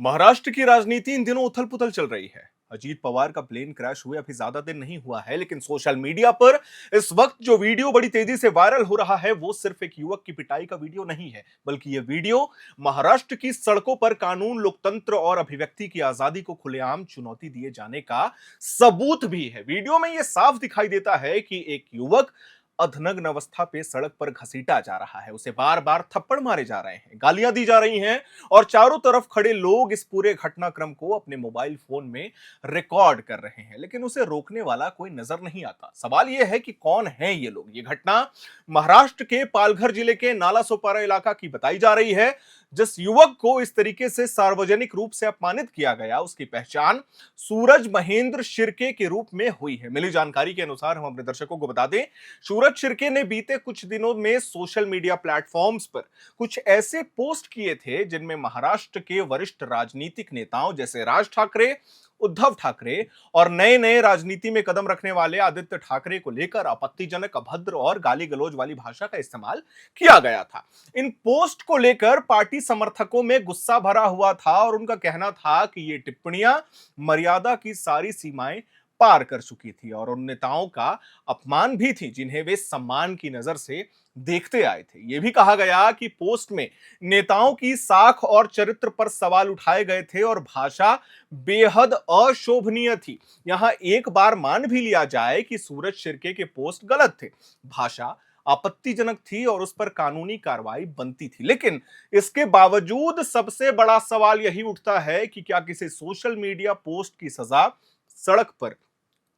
महाराष्ट्र की राजनीति इन दिनों उथल पुथल चल रही है। अजीत पवार का प्लेन क्रैश हुए अभी ज्यादा दिन नहीं हुआ है, लेकिन सोशल मीडिया पर इस वक्त जो वीडियो बड़ी तेजी से वायरल हो रहा है वो सिर्फ एक युवक की पिटाई का वीडियो नहीं है, बल्कि ये वीडियो महाराष्ट्र की सड़कों पर कानून, लोकतंत्र और अभिव्यक्ति की आजादी को खुलेआम चुनौती दिए जाने का सबूत भी है। वीडियो में यह साफ दिखाई देता है कि एक युवक अधनग्न अवस्था पे सड़क पर घसीटा जा रहा है, उसे बार बार थप्पड़ मारे जा रहे हैं, गालियां दी जा रही हैं और चारों तरफ खड़े लोग इस पूरे घटनाक्रम को अपने मोबाइल फोन में रिकॉर्ड कर रहे हैं, लेकिन उसे रोकने वाला कोई नजर नहीं आता। सवाल यह है कि कौन है ये लोग। ये घटना महाराष्ट्र के पालघर जिले के नालासोपारा इलाका की बताई जा रही है। जिस युवक को इस तरीके से सार्वजनिक रूप से अपमानित किया गया, उसकी पहचान सूरज महेंद्र शिर्के के रूप में हुई है। मिली जानकारी के अनुसार हम अपने दर्शकों को बता दें, सूरज शिर्के ने बीते कुछ दिनों में सोशल मीडिया प्लेटफॉर्म्स पर कुछ ऐसे पोस्ट किए थे जिनमें महाराष्ट्र के वरिष्ठ राजनीतिक नेताओं जैसे राज ठाकरे, उद्धव ठाकरे और नए नए राजनीति में कदम रखने वाले आदित्य ठाकरे को लेकर आपत्तिजनक, अभद्र और गाली गलौज वाली भाषा का इस्तेमाल किया गया था। इन पोस्ट को लेकर पार्टी समर्थकों में गुस्सा भरा हुआ था और उनका कहना था कि ये टिप्पणियां मर्यादा की सारी सीमाएं पार कर चुकी थी और उन नेताओं का अपमान भी थी जिन्हें वे सम्मान की नजर से देखते आए थे। यह भी कहा गया कि पोस्ट में नेताओं की साख और चरित्र पर सवाल उठाए गए थे और भाषा बेहद अशोभनीय थी। यहां एक बार मान भी लिया जाए कि सूरज शिर्के के पोस्ट गलत थे, भाषा आपत्तिजनक थी और उस पर कानूनी कार्रवाई बनती थी, लेकिन इसके बावजूद सबसे बड़ा सवाल यही उठता है कि क्या किसी सोशल मीडिया पोस्ट की सजा सड़क पर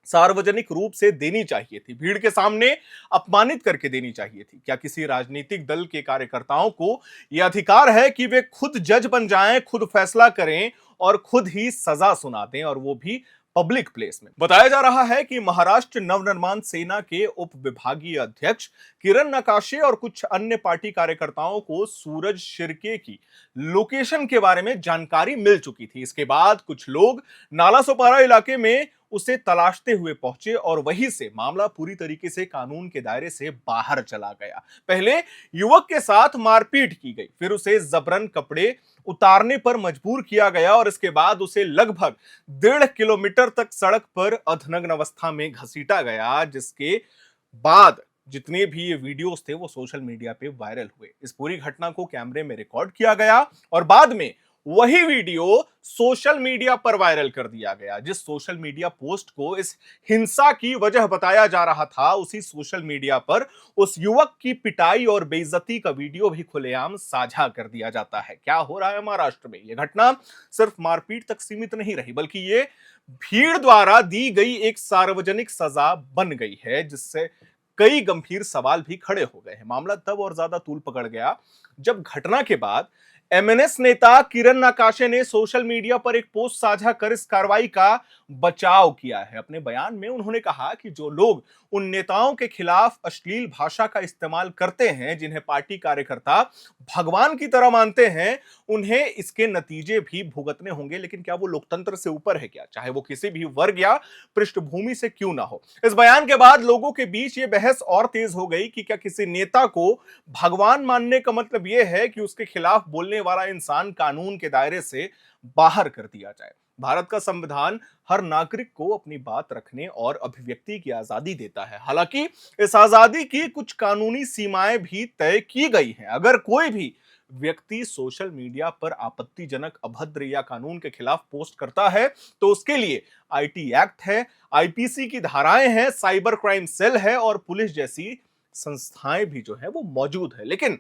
सार्वजनिक रूप से देनी चाहिए थी, भीड़ के सामने अपमानित करके देनी चाहिए थी? क्या किसी राजनीतिक दल के कार्यकर्ताओं को यह अधिकार है कि वे खुद जज बन जाएं, खुद फैसला करें और खुद ही सजा सुना दें, और वो भी पब्लिक प्लेस में? बताया जा रहा है कि महाराष्ट्र नवनिर्माण सेना के उप विभागीय अध्यक्ष किरण नकाशे और कुछ अन्य पार्टी कार्यकर्ताओं को सूरज शिर्के की लोकेशन के बारे में जानकारी मिल चुकी थी। इसके बाद कुछ लोग नालासोपारा इलाके में उसे तलाशते हुए पहुंचे और वहीं से मामला पूरी तरीके से कानून के दायरे से बाहर चला गया। पहले युवक के साथ मारपीट की गई, फिर उसे जबरन कपड़े उतारने पर मजबूर किया गया और इसके बाद उसे लगभग 1.5 किलोमीटर तक सड़क पर अधनग्न अवस्था में घसीटा गया, जिसके बाद जितने भी ये वीडियोस थे वो सोशल मीडिया पे वायरल हुए। इस पूरी घटना को कैमरे में रिकॉर्ड किया गया और बाद में वही वीडियो सोशल मीडिया पर वायरल कर दिया गया। जिस सोशल मीडिया पोस्ट को इस हिंसा की वजह बताया जा रहा था, उसी सोशल मीडिया पर उस युवक की पिटाई और बेइज्जती का वीडियो भी खुलेआम साझा कर दिया जाता है। क्या हो रहा है महाराष्ट्र में? यह घटना सिर्फ मारपीट तक सीमित नहीं रही, बल्कि ये भीड़ द्वारा दी गई एक सार्वजनिक सजा बन गई है, जिससे कई गंभीर सवाल भी खड़े हो गए हैं। मामला तब और ज्यादा तूल पकड़ गया जब घटना के बाद एमएनएस नेता किरण नकाशे ने सोशल मीडिया पर एक पोस्ट साझा कर इस कार्रवाई का बचाव किया है। अपने बयान में उन्होंने कहा कि जो लोग उन नेताओं के खिलाफ अश्लील भाषा का इस्तेमाल करते हैं, जिन्हें पार्टी कार्यकर्ता भगवान की तरह मानते हैं, उन्हें इसके नतीजे भी भुगतने होंगे। लेकिन क्या वो लोकतंत्र से ऊपर है क्या, चाहे वो किसी भी वर्ग या पृष्ठभूमि से क्यों ना हो? इस बयान के बाद लोगों के बीच ये बहस और तेज हो गई कि क्या किसी नेता को भगवान मानने का मतलब यह है कि उसके खिलाफ बोलने वाला इंसान कानून के दायरे से बाहर कर दिया जाए? भारत का संविधान हर नागरिक को अपनी बात रखने और अभिव्यक्ति की आजादी देता है। हालांकि इस आजादी की कुछ कानूनी सीमाएं भी तय की गई हैं। अगर कोई भी व्यक्ति सोशल मीडिया पर आपत्तिजनक, अभद्र या कानून के खिलाफ पोस्ट करता है तो उसके लिए आईटी एक्ट है, आईपीसी की धाराएं हैं, साइबर क्राइम सेल है और पुलिस जैसी संस्थाएं भी जो है वो मौजूद है। लेकिन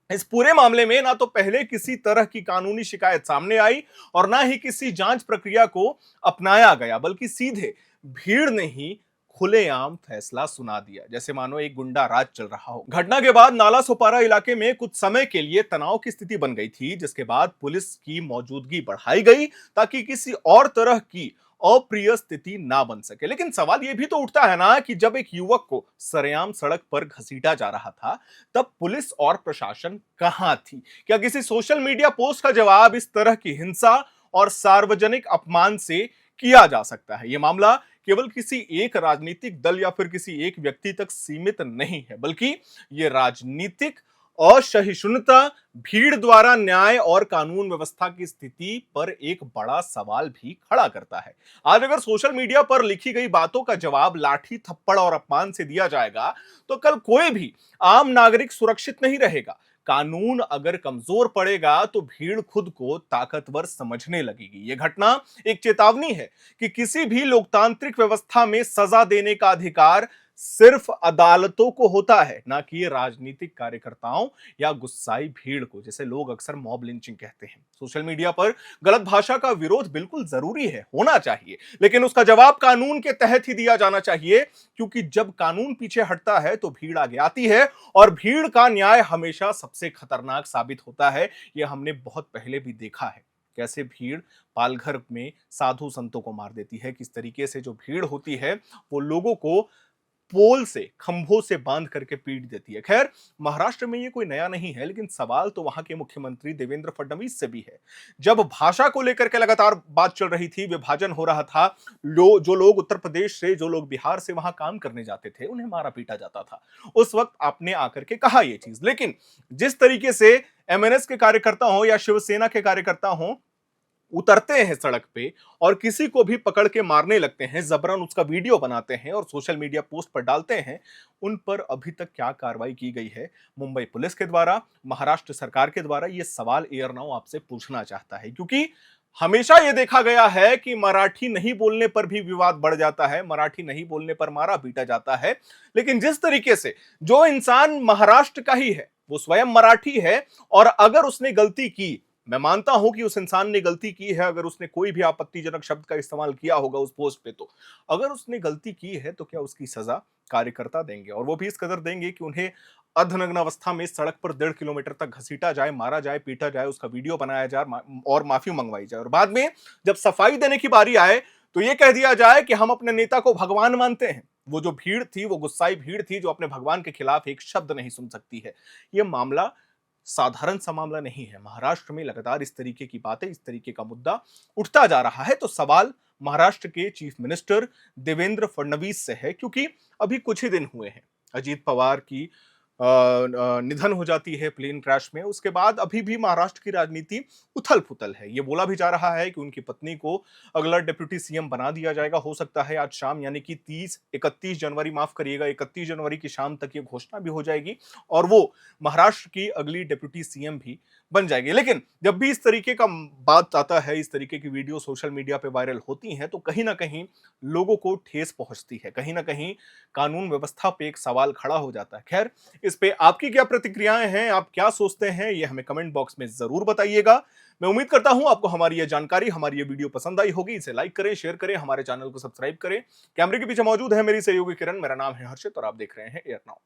इस पूरे मामले में ना तो पहले किसी तरह की कानूनी शिकायत सामने आई और ना ही किसी जांच प्रक्रिया को अपनाया गया, बल्कि सीधे भीड़ ने ही खुलेआम फैसला सुना दिया, जैसे मानो एक गुंडा राज चल रहा हो। घटना के बाद नालासोपारा इलाके में कुछ समय के लिए तनाव की स्थिति बन गई थी, जिसके बाद पुलिस की मौजूदगी बढ़ाई गई ताकि किसी और तरह की अप्रिय स्थिति ना बन सके। लेकिन सवाल यह भी तो उठता है ना कि जब एक युवक को सरेआम सड़क पर घसीटा जा रहा था, तब पुलिस और प्रशासन कहां थी? क्या किसी सोशल मीडिया पोस्ट का जवाब इस तरह की हिंसा और सार्वजनिक अपमान से किया जा सकता है? यह मामला केवल किसी एक राजनीतिक दल या फिर किसी एक व्यक्ति तक सीमित नहीं है, बल्कि यह राजनीतिक असहिष्णुता भीड़ द्वारा न्याय और कानून व्यवस्था की स्थिति पर एक बड़ा सवाल भी खड़ा करता है। आज अगर सोशल मीडिया पर लिखी गई बातों का जवाब लाठी, थप्पड़ और अपमान से दिया जाएगा, तो कल कोई भी आम नागरिक सुरक्षित नहीं रहेगा। कानून अगर कमजोर पड़ेगा तो भीड़ खुद को ताकतवर समझने लगेगी। यह घटना एक चेतावनी है कि किसी भी लोकतांत्रिक व्यवस्था में सजा देने का अधिकार सिर्फ अदालतों को होता है, ना कि राजनीतिक कार्यकर्ताओं या गुस्साई भीड़ को, जैसे लोग अक्सर मॉब लिंचिंग कहते हैं। सोशल मीडिया पर गलत भाषा का विरोध बिल्कुल जरूरी है, होना चाहिए, लेकिन उसका जवाब कानून के तहत ही दिया जाना चाहिए, क्योंकि जब कानून पीछे हटता है तो भीड़ आगे आती है और भीड़ का न्याय हमेशा सबसे खतरनाक साबित होता है। यह हमने बहुत पहले भी देखा है, कैसे भीड़ पालघर में साधु संतों को मार देती है, किस तरीके से जो भीड़ होती है वो लोगों को पोल से, खंभों से बांध करके पीट देती है। खैर, महाराष्ट्र में ये कोई नया नहीं है, लेकिन सवाल तो वहां के मुख्यमंत्री देवेंद्र फडणवीस से भी है। जब भाषा को लेकर के लगातार बात चल रही थी, विभाजन हो रहा था, जो लोग उत्तर प्रदेश से, जो लोग बिहार से वहां काम करने जाते थे, उन्हें मारा पीटा जाता था। उस वक्त आपने आकर के कहा यह चीज, लेकिन जिस तरीके से एमएनएस के कार्यकर्ता हो या शिवसेना के कार्यकर्ता हो, उतरते हैं सड़क पे और किसी को भी पकड़ के मारने लगते हैं, जबरन उसका वीडियो बनाते हैं और सोशल मीडिया पोस्ट पर डालते हैं, उन पर अभी तक क्या कार्रवाई की गई है मुंबई पुलिस के द्वारा, महाराष्ट्र सरकार के द्वारा? ये सवाल एयर नाउ आपसे पूछना चाहता है, क्योंकि हमेशा यह देखा गया है कि मराठी नहीं बोलने पर भी विवाद बढ़ जाता है, मराठी नहीं बोलने पर मारा पीटा जाता है। लेकिन जिस तरीके से जो इंसान महाराष्ट्र का ही है, वो स्वयं मराठी है, और अगर उसने गलती की, मैं मानता हूं कि उस इंसान ने गलती की है, अगर उसने कोई भी आपत्तिजनक शब्द का इस्तेमाल किया होगा उस पोस्ट पे, तो अगर उसने गलती की है तो क्या उसकी सजा कार्यकर्ता देंगे, और वो भी इस कदर देंगे कि उन्हें अर्धनग्न अवस्था में सड़क पर 1.5 किलोमीटर तक घसीटा जाए, मारा जाए, पीटा जाए, उसका वीडियो बनाया जाए और माफी मंगवाई जाए, और बाद में जब सफाई देने की बारी आए तो यह कह दिया जाए कि हम अपने नेता को भगवान मानते हैं। वो जो भीड़ थी, वो गुस्साई भीड़ थी जो अपने भगवान के खिलाफ एक शब्द नहीं सुन सकती है। यह मामला साधारण सा मामला नहीं है। महाराष्ट्र में लगातार इस तरीके की बातें, इस तरीके का मुद्दा उठता जा रहा है, तो सवाल महाराष्ट्र के चीफ मिनिस्टर देवेंद्र फडणवीस से है, क्योंकि अभी कुछ ही दिन हुए हैं अजीत पवार की निधन हो जाती है प्लेन क्रैश में। उसके बाद अभी भी महाराष्ट्र की राजनीति उथल पुथल है। ये बोला भी जा रहा है कि उनकी पत्नी को अगला डिप्टी सीएम बना दिया जाएगा, हो सकता है आज शाम, यानी कि 31 जनवरी, माफ करिएगा, 31 जनवरी की शाम तक ये घोषणा भी हो जाएगी और वो महाराष्ट्र की अगली डिप्टी सीएम भी बन जाएगी। लेकिन जब भी इस तरीके का बात आता है, इस तरीके की वीडियो सोशल मीडिया पे वायरल होती हैं, तो कहीं ना कहीं लोगों को ठेस पहुंचती है, कहीं ना कहीं कानून व्यवस्था पे एक सवाल खड़ा हो जाता है। खैर, इस पे आपकी क्या प्रतिक्रियाएं हैं, आप क्या सोचते हैं, ये हमें कमेंट बॉक्स में जरूर बताइएगा। मैं उम्मीद करता हूं आपको हमारी ये जानकारी, हमारी ये वीडियो पसंद आई होगी। इसे लाइक करें, शेयर करें, हमारे चैनल को सब्सक्राइब करें। कैमरे के पीछे मौजूद है मेरी सहयोगी किरण, मेरा नाम है हर्षित और आप देख रहे हैं एयर नाउ।